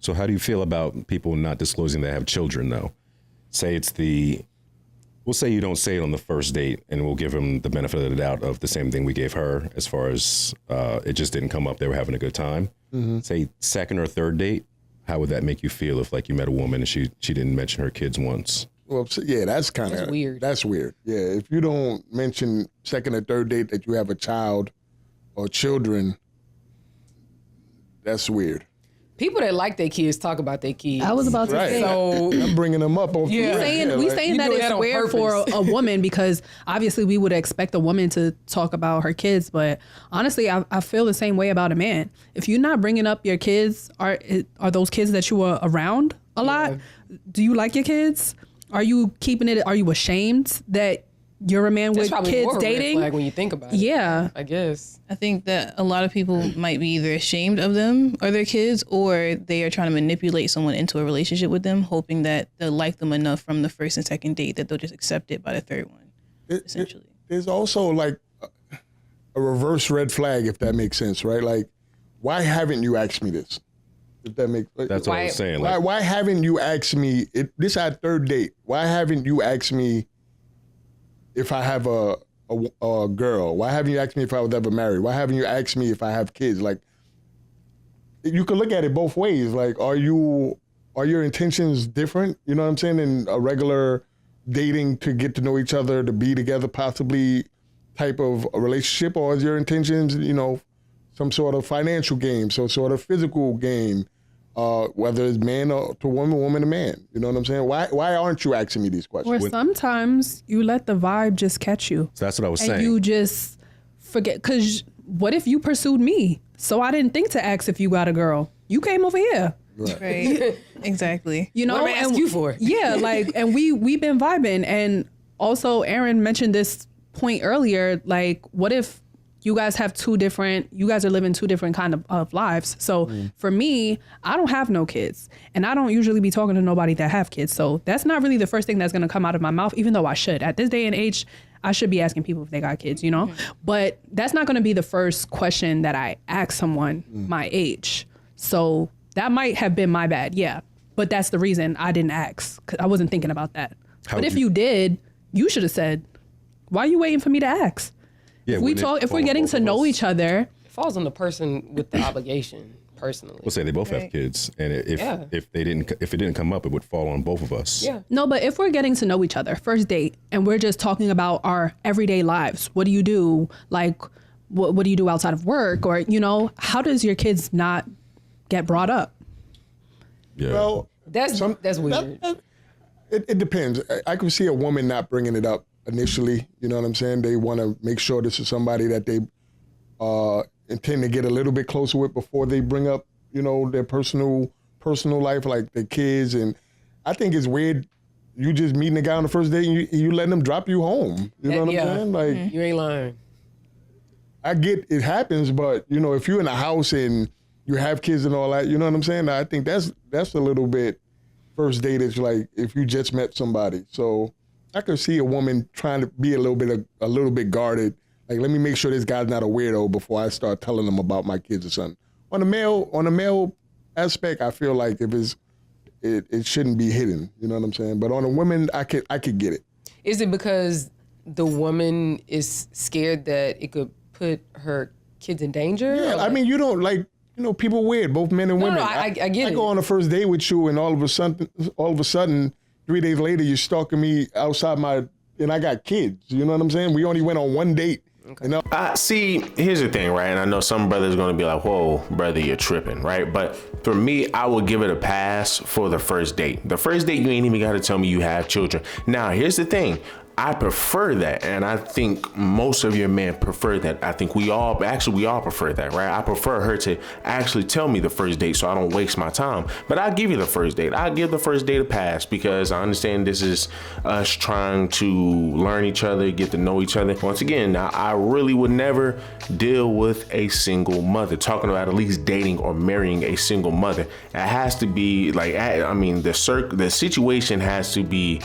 So how do you feel about people not disclosing they have children, though? We'll say you don't say it on the first date, and we'll give them the benefit of the doubt of the same thing we gave her as far as it just didn't come up. They were having a good time. Mm-hmm. Say second or third date, how would that make you feel if like you met a woman and she didn't mention her kids once? Well, yeah, that's kind of weird. That's weird. Yeah, if you don't mention second or third date that you have a child or children, that's weird. People that like their kids talk about their kids. I was about to say. So I'm bringing them up. We saying that it's weird for a woman because obviously we would expect a woman to talk about her kids, but honestly, I feel the same way about a man. If you're not bringing up your kids, are those kids that you were around a lot? Do you like your kids? Are you keeping it? Are you ashamed that you're a man with kids more dating? Red flag when you think about it. Yeah, I guess. I think that a lot of people might be either ashamed of them or their kids, or they are trying to manipulate someone into a relationship with them, hoping that they'll like them enough from the first and second date that they'll just accept it by the third one. Essentially, there's also like a reverse red flag, if that makes sense, right? Like, why haven't you asked me this? If that makes that's what I was saying. Why haven't you asked me? This is our third date. Why haven't you asked me if I have a girl? Why haven't you asked me if I was ever married? Why haven't you asked me if I have kids? Like, you can look at it both ways. Like, are your intentions different? You know what I'm saying? In a regular dating to get to know each other, to be together, possibly type of a relationship, or is your intentions, some sort of financial game, some sort of physical game, whether it's man to woman, woman to man. You know what I'm saying? Why aren't you asking me these questions? Or sometimes you let the vibe just catch you. So that's what I was saying. And you just forget, because what if you pursued me? So I didn't think to ask if you got a girl. You came over here. Right. Exactly. What am I ask you for? Yeah, like, and we've been vibing. And also Aaron mentioned this point earlier, like, what if you guys are living two different kind of lives. So for me, I don't have no kids, and I don't usually be talking to nobody that have kids. So that's not really the first thing that's going to come out of my mouth, even though I should. At this day and age, I should be asking people if they got kids, but that's not going to be the first question that I ask someone my age. So that might have been my bad. Yeah. But that's the reason I didn't ask, 'cause I wasn't thinking about that. But if you did, you should have said, why are you waiting for me to ask? Yeah, if we're getting to know each other, it falls on the person with the obligation. Personally, we'll say they both have kids, and if it didn't come up, it would fall on both of us. Yeah. No, but if we're getting to know each other, first date, and we're just talking about our everyday lives, what do you do? Like, what do you do outside of work? Or how does your kids not get brought up? Yeah. Well, that's weird. It depends. I can see a woman not bringing it up initially. You know what I'm saying? They want to make sure this is somebody that they intend to get a little bit closer with before they bring up, their personal life, like their kids. And I think it's weird. You just meeting a guy on the first date and you letting them drop you home. You know what I'm saying? Like, you ain't lying. I get it happens, but if you're in a house and you have kids and all that, you know what I'm saying? I think that's a little bit first date. It's like if you just met somebody. So I could see a woman trying to be a little bit guarded. Like, let me make sure this guy's not a weirdo before I start telling them about my kids or something. On the male aspect, I feel like it shouldn't be hidden. You know what I'm saying? But on the women, I could get it. Is it because the woman is scared that it could put her kids in danger? Yeah, I mean, you don't people weird, both men and women. No, I get it. I go on a first date with you, and all of a sudden, 3 days later, you're stalking me outside and I got kids. You know what I'm saying? We only went on one date. Okay. See, here's the thing, right? And I know some brothers are going to be like, whoa, brother, you're tripping, right? But for me, I would give it a pass for the first date. The first date, you ain't even got to tell me you have children. Now, here's the thing. I prefer that, and I think most of your men prefer that. I think we all prefer that, right? I prefer her to actually tell me the first date so I don't waste my time. But I'll give you the first date. I'll give the first date a pass because I understand this is us trying to learn each other, get to know each other. Once again, now I really would never deal with a single mother. Talking about at least dating or marrying a single mother. It has to be like, the situation has to be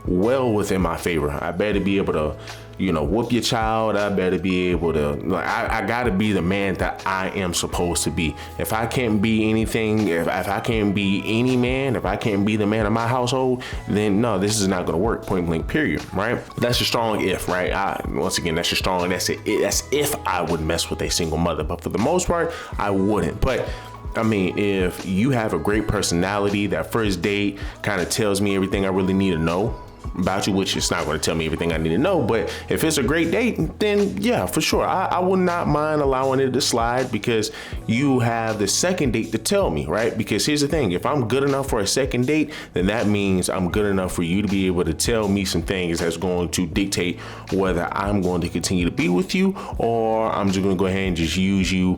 well within my favor. I better be able to whoop your child, I better be able to, like, I gotta be the man that I am supposed to be. If I can't be anything, if I can't be any man, if I can't be the man of my household, then no, this is not gonna work, point blank, period, right? That's a strong if, right? Once again, that's a strong, that's if I would mess with a single mother, but for the most part, I wouldn't. But I mean, if you have a great personality, that first date kind of tells me everything I really need to know about you, which it's not going to tell me everything I need to know, but if it's a great date, then yeah, for sure, I would not mind allowing it to slide, because you have the second date to tell me, right? Because here's the thing, if I'm good enough for a second date, then that means I'm good enough for you to be able to tell me some things that's going to dictate whether I'm going to continue to be with you, or I'm just going to go ahead and just use you,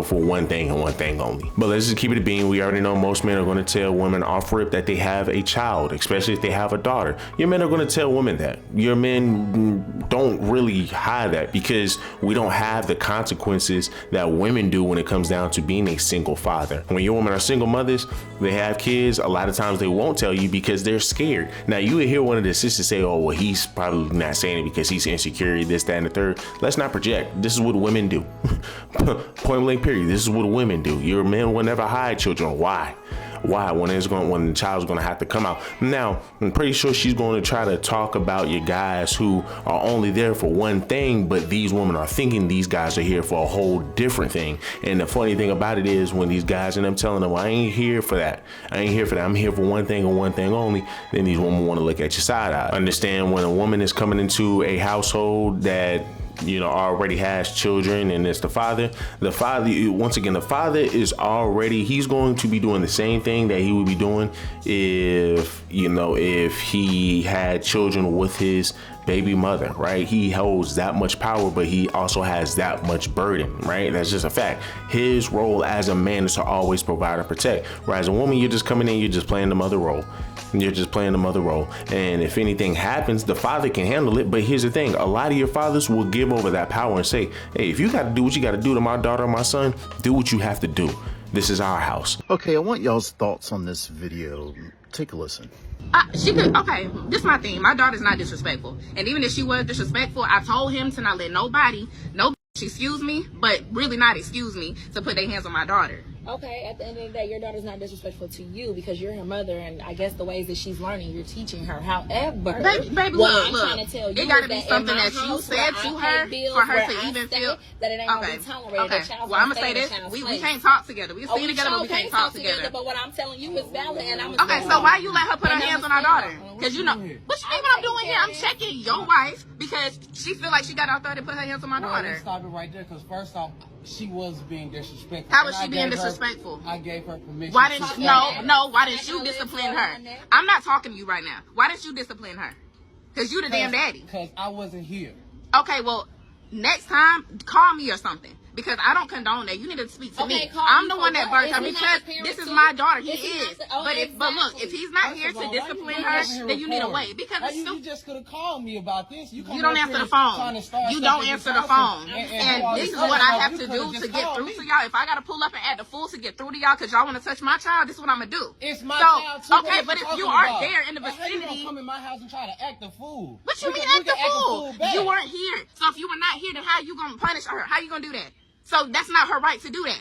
for one thing and one thing only. But let's just keep it a bean. We already know most men are going to tell women off rip that they have a child, especially if they have a daughter. Your men are going to tell women that. Your men don't really hide that, because we don't have the consequences that women do when it comes down to being a single father. When your women are single mothers, they have kids, a lot of times they won't tell you because they're scared. Now, you would hear one of the sisters say, oh, well, he's probably not saying it because he's insecure, this, that, and the third. Let's not project. This is what women do. Point blank, period. This is what women do. Your men will never hide children. Why? When the child's going to have to come out. Now, I'm pretty sure she's going to try to talk about your guys who are only there for one thing, but these women are thinking these guys are here for a whole different thing. And the funny thing about it is, when these guys end up telling them, well, I ain't here for that. I'm here for one thing and one thing only. Then these women want to look at your side eye. Understand, when a woman is coming into a household that already has children, and it's the father, once again, the father is already, he's going to be doing the same thing that he would be doing if he had children with his baby mother, right? He holds that much power, but he also has that much burden, right? That's just a fact. His role as a man is to always provide and protect. Whereas a woman, you're just coming in, you're just playing the mother role. And if anything happens, the father can handle it. But here's the thing, a lot of your fathers will give over that power and say, hey, if you got to do what you got to do to my daughter or my son, do what you have to do. This is our house. Okay, I want y'all's thoughts on this video. Take a listen. Okay, this is my thing. My daughter's not disrespectful. And even if she was disrespectful, I told him to not let nobody, excuse me, but really not excuse me, to put their hands on my daughter. Okay, at the end of the day, your daughter's not disrespectful to you because you're her mother, and I guess the ways that she's learning, you're teaching her. However, baby, what look, I'm trying to tell you, it gotta be is that something in my that you house, said to her for her to even feel that it ain't gonna be tolerated. Okay. Well, I'm gonna say this: we can't talk together. We can stay together, but we can't talk together. But what I'm telling you is valid, and I'm okay. So why you let her put her hands on our daughter? Because what you mean what I'm doing here? I'm checking your wife because she feel like she got authority to put her hands on my daughter. Let's stop it right there, because first off, she was being disrespectful. How was she being disrespectful? I gave her permission. Why didn't why didn't you discipline her? I'm not talking to you right now. Why didn't you discipline her? Because you the damn daddy. Because I wasn't here. Okay, well, next time, call me or something. Because I don't condone that. You need to speak to me. I'm the one that birthed her because this is my daughter. He is. But look, if he's not here to discipline her, then you need to wait. Because you just could have called me about this. You don't answer the phone. You don't answer the phone. And this is what I have to do to get through to y'all. If I got to pull up and act the fool to get through to y'all because y'all want to touch my child, this is what I'm going to do. It's my child too. Okay, but if you aren't there in the vicinity. How you come in my house and try to act the fool? What you mean act the fool? You weren't here. So if you were not here, then how you going to punish her? How you going to do that? So that's not her right to do that.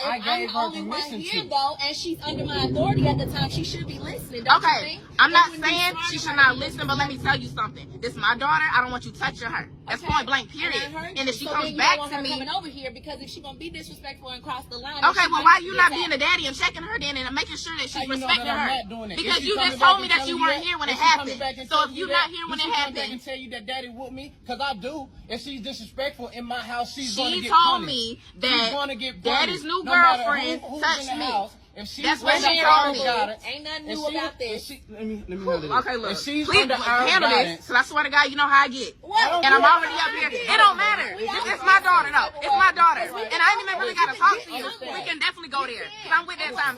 I gave her permission to. Here, though, and she's under my authority at the time. She should be listening. Don't you think? I'm not saying she should not listen, but let me tell you something. This is my daughter. I don't want you touching her. That's point blank, period. And if she comes back to me, coming over here because if she's gonna be disrespectful and cross the line. Okay, well, why you not being a daddy and checking her then and making sure that she's respecting her? Because you just told me that you weren't here when it happened. So if you're not here when it happened, I can tell you that daddy whooped me because I do. If she's disrespectful in my house, she's gonna get punished. She told me that daddy's new girlfriend touched me. That's what she told me. Ain't nothing new about this. Let me handle this. Okay, look. Please handle this. Because I swear to God, you know how I get. And I'm already up here. It don't matter. It's my daughter, though. It's my daughter. And I ain't even really got to talk to you. We can definitely go there. Because I'm with that time.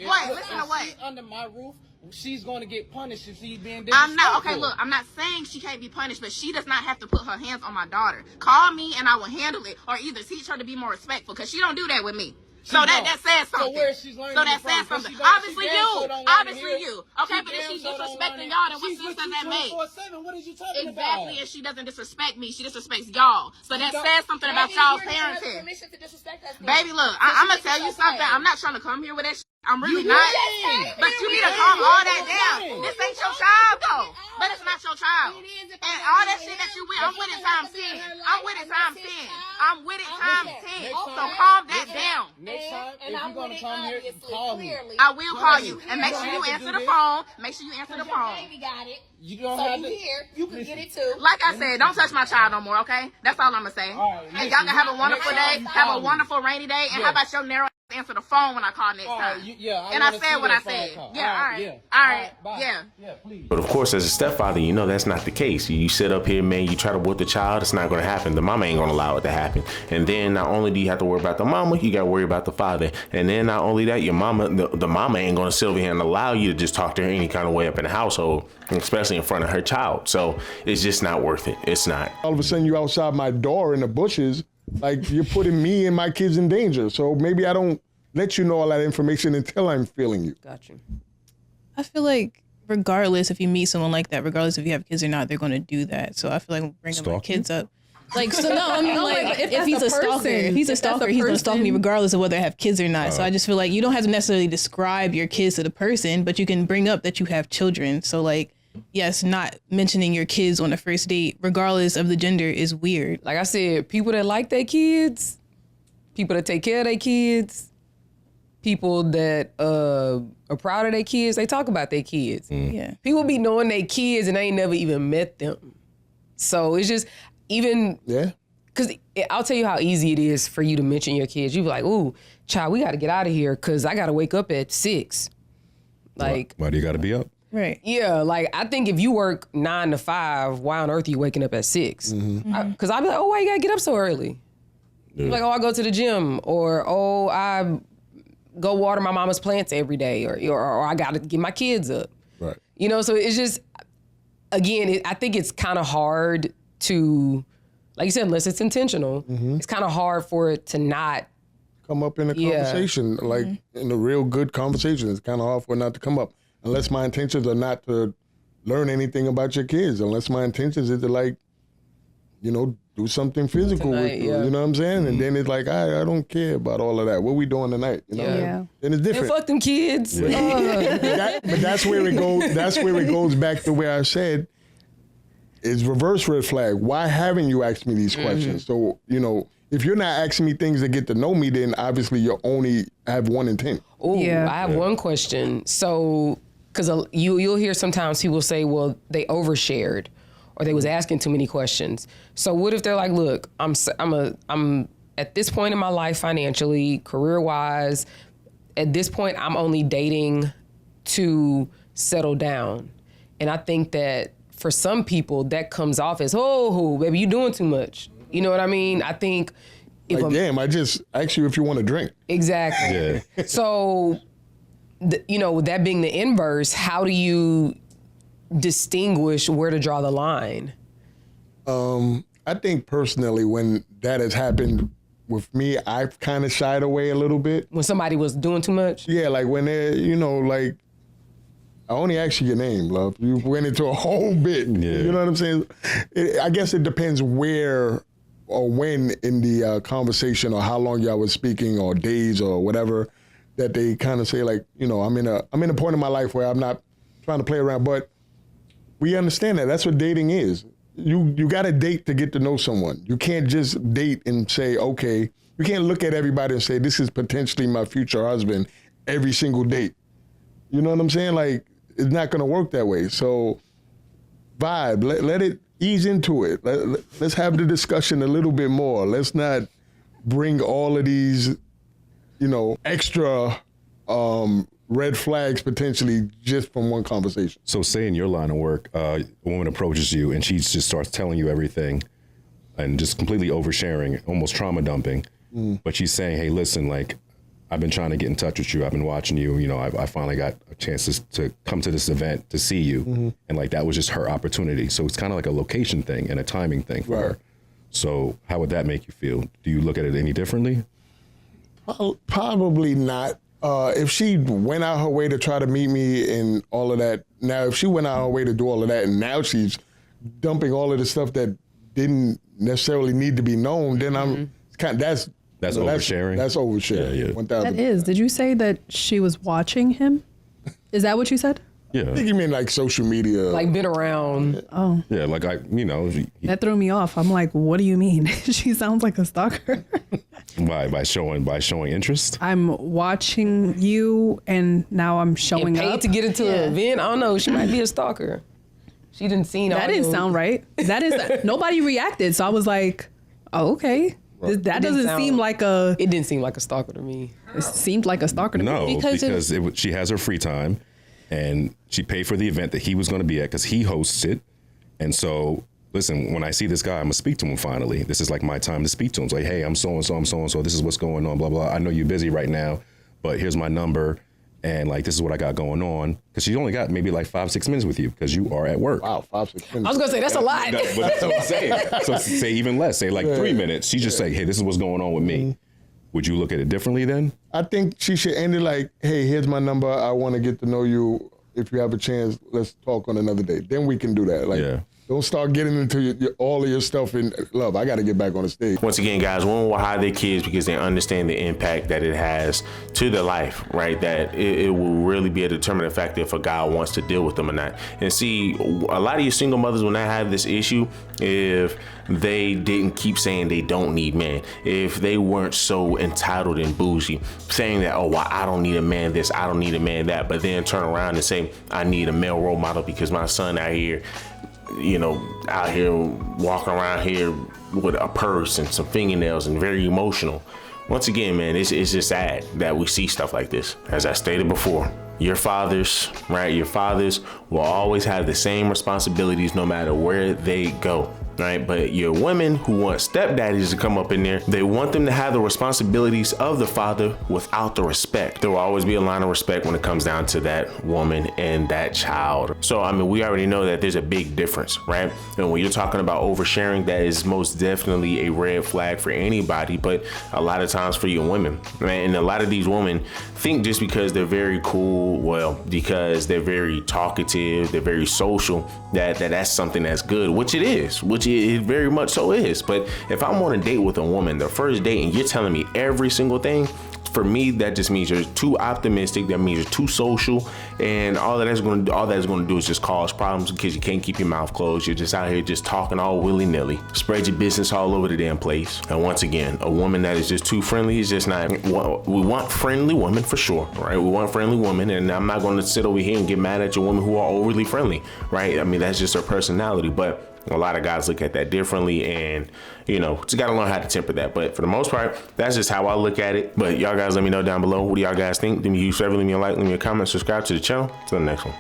What? Listen to what? She's under my roof. She's going to get punished if she's being disrespectful. I'm not. Okay, look. I'm not saying she can't be punished, but she does not have to put her hands on my daughter. Call me and I will handle it. Or either teach her to be more respectful. Because she don't do that with me. So that says something. So where she's learning So that from? says But something. she don't- Obviously she damn you. sure don't wanna Obviously hear it. you. Okay, She but if damn she's sure don't disrespecting wanna- y'all, then what She's sense with does you that make? 24/7. What is you talking Exactly. about? If she doesn't disrespect me, she disrespects y'all. So that says something about y'all's parenting. Baby, look, I'm gonna tell you something. I'm not trying to come here with that shit. I'm really not. But you need to calm all that down. This ain't your child though. But it's not your child. And all that shit that you with, I'm with it times 10. I'm with it times 10. I'm with it times 10. So calm that down. Next time, if you're gonna come here, call me. I will call you. And make sure you answer the phone. Make sure you answer the phone. You don't have to. You can get it too. Like I said, don't touch my child no more, okay? That's all I'm gonna say. And y'all can have a wonderful day, have a wonderful rainy day, and how about your narrow answer the phone when I call next time? And I said what I said. Yeah, all right. All right. Yeah. Please. But of course, as a stepfather, you know that's not the case. You sit up here, man, you try to whoop the child, it's not going to happen. The mama ain't going to allow it to happen. And then not only do you have to worry about the mama, you got to worry about the father. And then not only that, your mama, the mama ain't going to sit over here and allow you to just talk to her any kind of way up in the household, especially in front of her child. So it's just not worth it. It's not. All of a sudden you outside my door in the bushes, like you're putting me and my kids in danger. So maybe I don't let you know all that information until I'm feeling you. Got you. I feel like regardless if you meet someone like that, regardless if you have kids or not, they're going to do that. So I feel like bringing my kids up. Like, so no, I mean, like, if he's a stalker, he's going to stalk me regardless of whether I have kids or not. So I just feel like you don't have to necessarily describe your kids to the person, but you can bring up that you have children. So like, yes, not mentioning your kids on the first date, regardless of the gender, is weird. Like I said, people that like their kids, people that take care of their kids, people that are proud of their kids, they talk about their kids. Yeah. People be knowing their kids and they ain't never even met them. So it's just even, because I'll tell you how easy it is for you to mention your kids. You be like, ooh, child, we got to get out of here because I got to wake up at 6. Like, why do you got to be up? Right. Yeah, like I think if you work 9 to 5, why on earth are you waking up at 6? Because I'd be like, oh, why you got to get up so early? Like, oh, I go to the gym, or oh, I go water my mama's plants every day, or I got to get my kids up. Right. You know, so it's just, again, I think it's kind of hard to, like you said, unless it's intentional, it's kind of hard for it to not come up in a conversation, like in a real good conversation. It's kind of hard for it not to come up, unless my intentions are not to learn anything about your kids, unless my intentions is to, like, you know, do something physical Tonight, with you. You know what I'm saying? And then it's like, I don't care about all of that. What we doing tonight? You know? Yeah. And it's different. And fuck them kids. But that's where it goes. That's where it goes back to where I said, it's reverse red flag. Why haven't you asked me these questions? So, you know, if you're not asking me things to get to know me, then obviously you only have one intent. Oh, I have one question. So, because you'll hear sometimes people say, well, they overshared, or they was asking too many questions. So what if they're like, look, I'm at this point in my life financially, career-wise, at this point I'm only dating to settle down. And I think that for some people that comes off as, oh, baby, you doing too much. You know what I mean? I think if like, damn, I just asked you if you want to drink. Exactly. Yeah. So, you know, with that being the inverse, how do you distinguish where to draw the line? I think personally, when that has happened with me, I've kind of shied away a little bit. When somebody was doing too much? Yeah, like when they're, you know, like, I only asked you your name, love. You went into a whole bit. Yeah. You know what I'm saying? I guess it depends where or when in the conversation, or how long y'all was speaking, or days or whatever, that they kind of say, like, you know, I'm in a point in my life where I'm not trying to play around, but we understand that. That's what dating is. You got to date to get to know someone. You can't just date and say, okay, you can't look at everybody and say, this is potentially my future husband every single date. You know what I'm saying? Like, it's not going to work that way. So vibe, let it ease into it. Let's have the discussion a little bit more. Let's not bring all of these, you know, extra red flags potentially just from one conversation. So say in your line of work, a woman approaches you and she just starts telling you everything and just completely oversharing, almost trauma dumping. But she's saying, hey, listen, like, I've been trying to get in touch with you. I've been watching you. You know, I finally got a chance to come to this event to see you. And like, that was just her opportunity. So it's kind of like a location thing and a timing thing for her. So how would that make you feel? Do you look at it any differently? Probably not. If she went out her way to try to meet me and all of that, now if she went out her way to do all of that and now she's dumping all of the stuff that didn't necessarily need to be known, then I'm that's oversharing. That's oversharing. Yeah. 1,000. That is. Did you say that she was watching him? Is that what you said? Yeah. I think you mean like social media. Like been around. Oh. Yeah, like That threw me off. I'm like, what do you mean? She sounds like a stalker. by showing interest. I'm watching you and now I'm showing Paid up. to get into an event. I don't know. She might be a stalker. She didn't see That didn't sound right. That is nobody reacted. So I was like, oh, okay. That doesn't seem like a. It didn't seem like a stalker to me. It seemed like a stalker to No, me. because she has her free time, and she paid for the event that he was going to be at because he hosts it. And so, listen, when I see this guy, I'm gonna speak to him finally. This is like my time to speak to him. It's like, hey, I'm so and so, I'm so and so. This is what's going on. Blah blah. I know you're busy right now, but here's my number, and like this is what I got going on. Because she only got maybe like 5-6 minutes with you because you are at work. Wow, 5-6 minutes. I was gonna say that's a lot. But that's what I'm saying. So say even less. Say like 3 minutes. She just say, hey, this is what's going on with me. Would you look at it differently then? I think she should end it like, hey, here's my number. I want to get to know you. If you have a chance, let's talk on another day. Then we can do that. Like, don't start getting into all of your stuff in love. I got to get back on the stage. Once again, guys, women will hide their kids because they understand the impact that it has to their life, right? That it will really be a determining factor if a guy wants to deal with them or not. And see, a lot of you single mothers will not have this issue if they didn't keep saying they don't need men, if they weren't so entitled and bougie, saying that, oh, well, I don't need a man this, I don't need a man that, but then turn around and say, I need a male role model because my son out here, out here walking around here with a purse and some fingernails and very emotional. Once again, man, it's just sad that we see stuff like this. As I stated before, your fathers, right? Your fathers will always have the same responsibilities no matter where they go, right? But your women who want stepdaddies to come up in there, they want them to have the responsibilities of the father without the respect. There will always be a line of respect when it comes down to that woman and that child. So, I mean, we already know that there's a big difference, right? And when you're talking about oversharing, that is most definitely a red flag for anybody, but a lot of times for your women, right? And a lot of these women think just because they're very cool, well, because they're very talkative, they're very social, that's something that's good, which it is, which it very much so is. But if I'm on a date with a woman, the first date, and you're telling me every single thing, for me, that just means you're too optimistic. That means you're too social, and all that is going to do is just cause problems because you can't keep your mouth closed. You're just out here just talking all willy-nilly, spread your business all over the damn place. And once again, a woman that is just too friendly is just not. We want friendly women for sure, right? We want friendly women, and I'm not going to sit over here and get mad at your women who are overly friendly, right? I mean, that's just her personality, but a lot of guys look at that differently, and just gotta learn how to temper that. But for the most part, that's just how I look at it. But y'all guys let me know down below, what do y'all guys think? Leave me a huge favor, leave me a like, leave me a comment, subscribe to the channel. Till the next one.